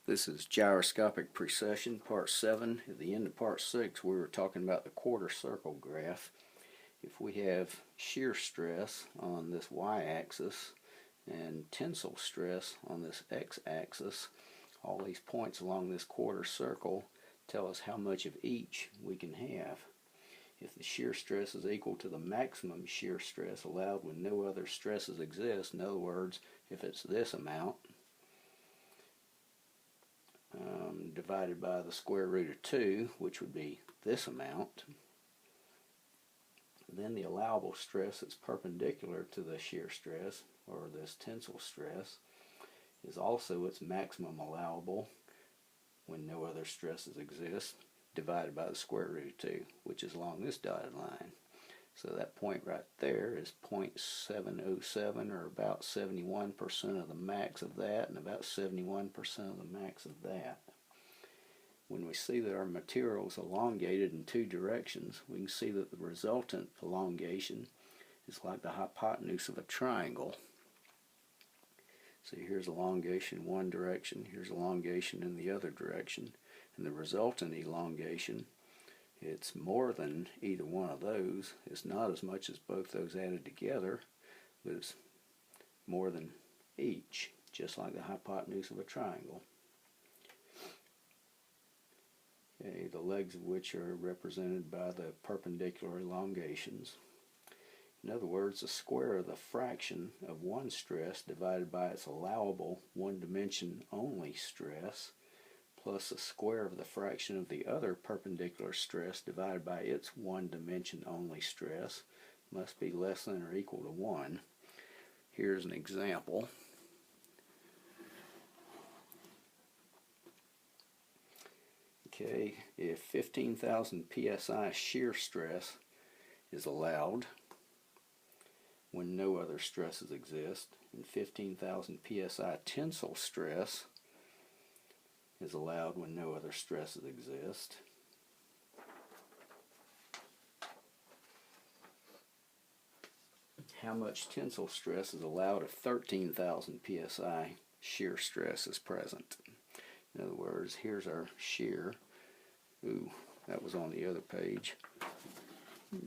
This is Gyroscopic Precession, Part 7. At the end of Part 6, we were talking about the quarter circle graph. If we have shear stress on this y-axis and tensile stress on this x-axis, all these points along this quarter circle tell us how much of each we can have. If the shear stress is equal to the maximum shear stress allowed when no other stresses exist, in other words, if it's this amount, divided by the square root of 2, which would be this amount, then the allowable stress that's perpendicular to the shear stress, or this tensile stress, is also its maximum allowable when no other stresses exist, divided by the square root of 2, which is along this dotted line. So that point right there is 0.707, or about 71% of the max of that, and about 71% of the max of that. When we see that our material is elongated in two directions, we can see that the resultant elongation is like the hypotenuse of a triangle. So here's elongation in one direction, here's elongation in the other direction, and the resultant elongation, it's more than either one of those. It's not as much as both those added together, but it's more than each, just like the hypotenuse of a triangle. Okay, the legs of which are represented by the perpendicular elongations. In other words, the square of the fraction of one stress divided by its allowable one-dimension only stress plus the square of the fraction of the other perpendicular stress divided by its one-dimension only stress must be less than or equal to 1. Here's an example. Okay, if 15,000 psi shear stress is allowed when no other stresses exist, and 15,000 psi tensile stress is allowed when no other stresses exist, how much tensile stress is allowed if 13,000 psi shear stress is present? In other words, here's our shear. Ooh, that was on the other page.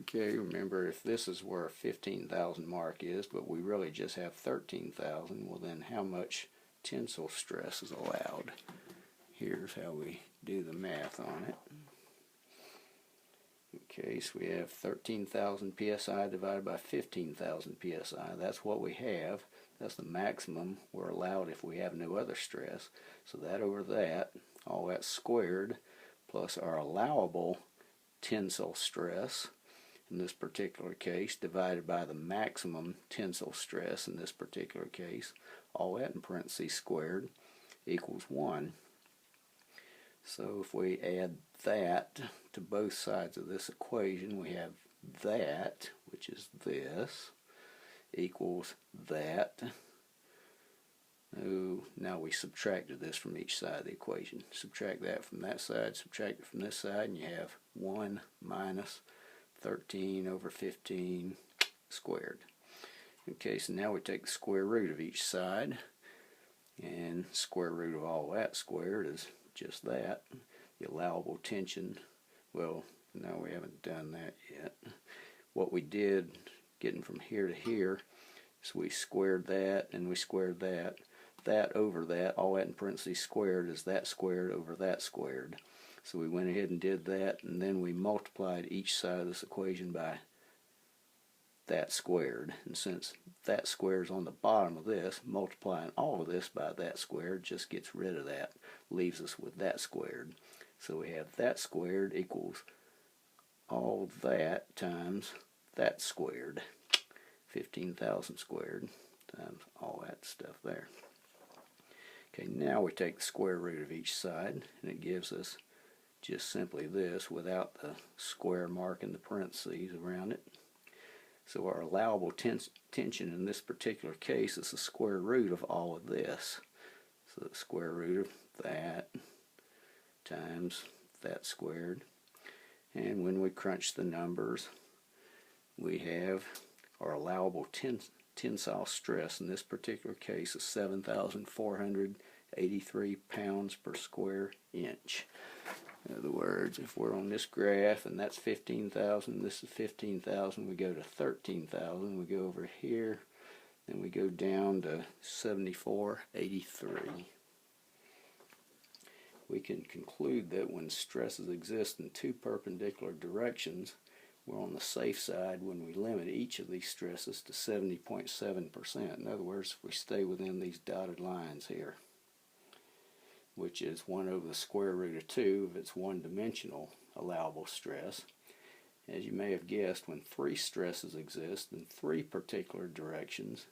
Okay, remember, if this is where 15,000 mark is, but we really just have 13,000, well then how much tensile stress is allowed? Here's how we do the math on it. Okay, so we have 13,000 psi divided by 15,000 psi. That's what we have. That's the maximum we're allowed if we have no other stress. So that over that, all that's squared, plus our allowable tensile stress in this particular case, divided by the maximum tensile stress in this particular case, all that in parentheses squared, equals 1. So if we add that to both sides of this equation, we have that, which is this, equals that. Oh, now we subtracted this from each side of the equation. Subtract that from that side, subtract it from this side, and you have 1 minus 13 over 15 squared. Okay, so now we take the square root of each side, and square root of all that squared is just that. The allowable tension, well, no, we haven't done that yet. What we did, getting from here to here, is we squared that and we squared that. That over that, all that in parentheses squared, is that squared over that squared. So we went ahead and did that, and then we multiplied each side of this equation by that squared. And since that square is on the bottom of this, multiplying all of this by that squared just gets rid of that, leaves us with that squared. So we have that squared equals all that times that squared. 15,000 squared times all that stuff there. Okay, now we take the square root of each side, and it gives us just simply this without the square mark in the parentheses around it. So our allowable tension in this particular case is the square root of all of this. So the square root of that times that squared. And when we crunch the numbers, we have our allowable tensile stress in this particular case is 7,400 83 pounds per square inch. In other words, if we're on this graph and that's 15,000, this is 15,000, we go to 13,000, we go over here, then we go down to 7483. We can conclude that when stresses exist in two perpendicular directions, we're on the safe side when we limit each of these stresses to 70.7%. In other words, if we stay within these dotted lines here, which is 1 over the square root of 2 of its one-dimensional allowable stress. As you may have guessed, when three stresses exist in three particular directions,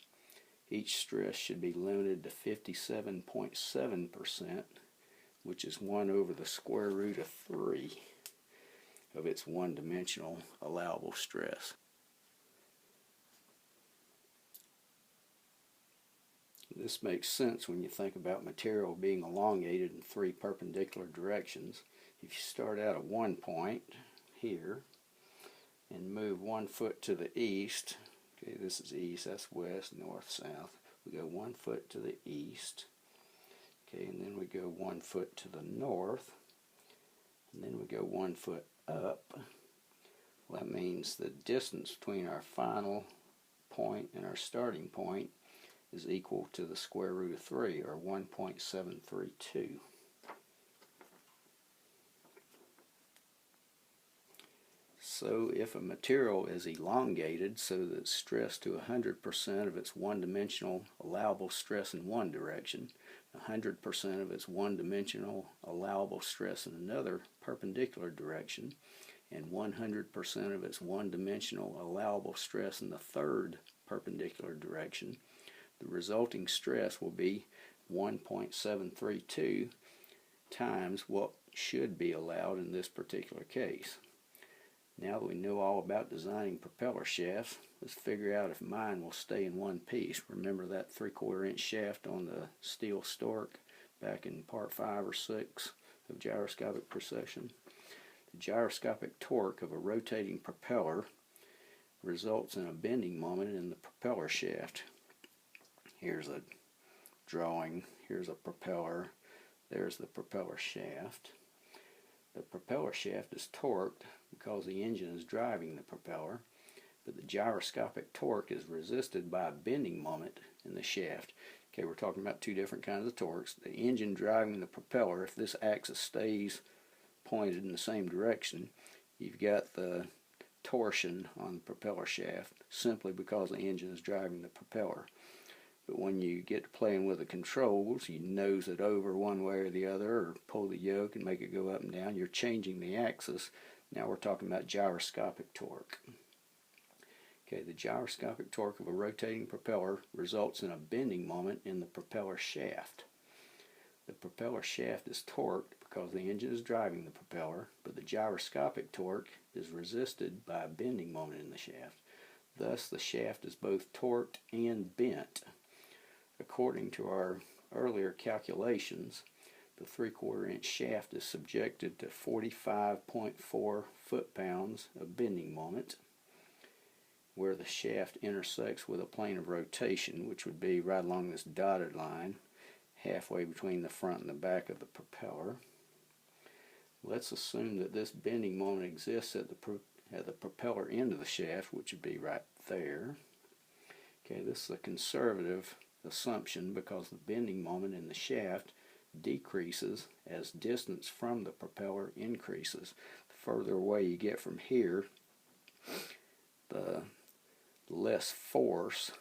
each stress should be limited to 57.7%, which is 1 over the square root of 3 of its one-dimensional allowable stress. This makes sense when you think about material being elongated in three perpendicular directions. If you start out at one point here and move 1 foot to the east, okay, this is east, that's west, north, south. We go 1 foot to the east, okay, and then we go 1 foot to the north, and then we go 1 foot up. Well, that means the distance between our final point and our starting point is equal to the square root of 3, or 1.732. So if a material is elongated so that it's stressed to 100% of its one-dimensional allowable stress in one direction, 100% of its one-dimensional allowable stress in another perpendicular direction, and 100% of its one-dimensional allowable stress in the third perpendicular direction, the resulting stress will be 1.732 times what should be allowed in this particular case. Now that we know all about designing propeller shafts, let's figure out if mine will stay in one piece. Remember that 3/4 inch shaft on the steel stork back in part 5 or 6 of gyroscopic precession? The gyroscopic torque of a rotating propeller results in a bending moment in the propeller shaft. Here's a drawing, here's a propeller, there's the propeller shaft. The propeller shaft is torqued because the engine is driving the propeller, but the gyroscopic torque is resisted by a bending moment in the shaft. Okay, we're talking about two different kinds of torques. The engine driving the propeller, if this axis stays pointed in the same direction, you've got the torsion on the propeller shaft simply because the engine is driving the propeller. But when you get to playing with the controls, you nose it over one way or the other, or pull the yoke and make it go up and down, you're changing the axis. Now we're talking about gyroscopic torque. Okay, the gyroscopic torque of a rotating propeller results in a bending moment in the propeller shaft. The propeller shaft is torqued because the engine is driving the propeller, but the gyroscopic torque is resisted by a bending moment in the shaft. Thus, the shaft is both torqued and bent. According to our earlier calculations, the 3/4 inch shaft is subjected to 45.4 foot-pounds of bending moment, where the shaft intersects with a plane of rotation, which would be right along this dotted line, halfway between the front and the back of the propeller. Let's assume that this bending moment exists at the propeller end of the shaft, which would be right there. Okay, this is a conservative assumption because the bending moment in the shaft decreases as distance from the propeller increases. The further away you get from here, the less force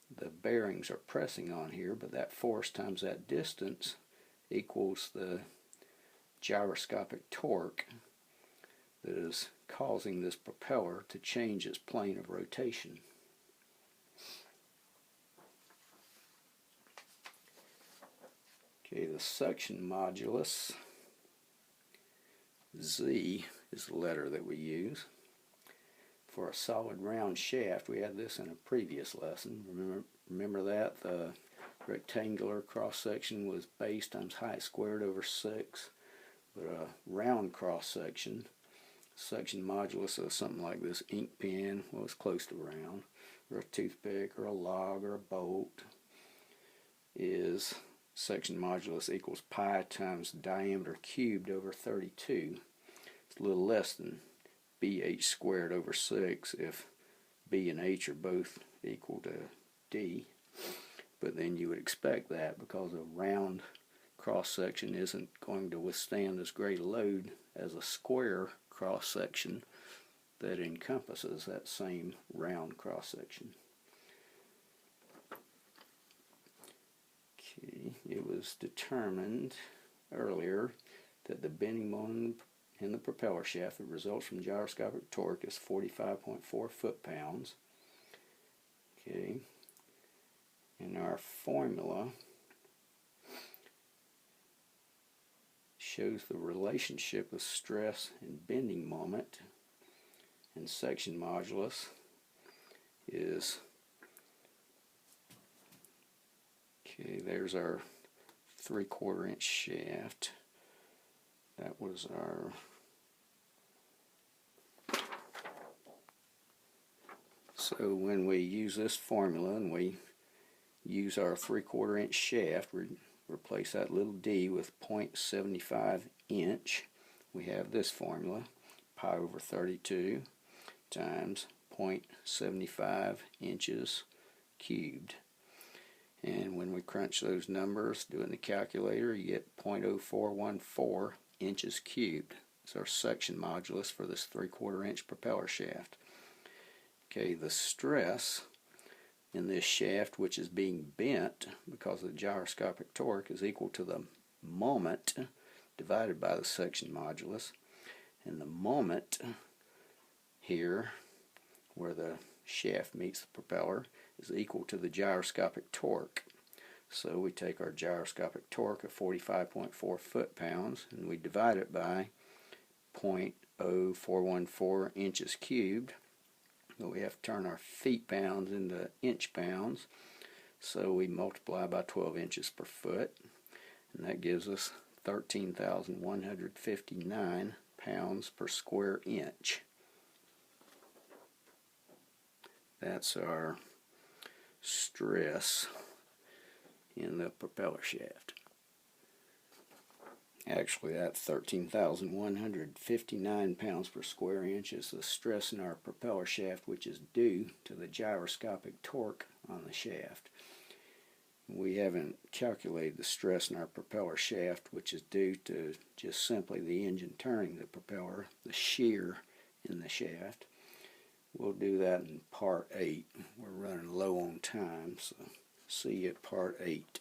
the bearings are pressing on here, but that force times that distance equals the gyroscopic torque that is causing this propeller to change its plane of rotation. Okay, the suction modulus, Z, is the letter that we use. For a solid round shaft, we had this in a previous lesson. Remember that? The rectangular cross-section was base times height squared over 6. But a round cross-section, suction modulus of something like this ink pen, well, it's close to round, or a toothpick, or a log, or a bolt, is section modulus equals pi times diameter cubed over 32. It's a little less than BH squared over 6 if B and H are both equal to D. But then you would expect that because a round cross-section isn't going to withstand as great a load as a square cross-section that encompasses that same round cross-section. Okay, it was determined earlier that the bending moment in the propeller shaft that results from gyroscopic torque is 45.4 foot-pounds. Okay, and our formula shows the relationship of stress and bending moment, and section modulus is, okay, there's our 3/4 inch shaft. That was our so when we use this formula and we use our 3/4 inch shaft, we replace that little d with 0.75 inch. We have this formula, pi over 32 times 0.75 inches cubed. And when we crunch those numbers, do it in the calculator, you get 0.0414 inches cubed. It's our section modulus for this 3/4 inch propeller shaft. Okay, the stress in this shaft, which is being bent because of the gyroscopic torque, is equal to the moment divided by the section modulus. And the moment here, where the shaft meets the propeller, is equal to the gyroscopic torque. So we take our gyroscopic torque of 45.4 foot-pounds and we divide it by 0.0414 inches cubed. But we have to turn our feet-pounds into inch-pounds, so we multiply by 12 inches per foot, and that gives us 13,159 pounds per square inch. That's our stress in the propeller shaft. Actually, that 13,159 pounds per square inch is the stress in our propeller shaft, which is due to the gyroscopic torque on the shaft. We haven't calculated the stress in our propeller shaft, which is due to just simply the engine turning the propeller, the shear in the shaft. We'll do that in part 8. We're running low on time, so see you at part 8.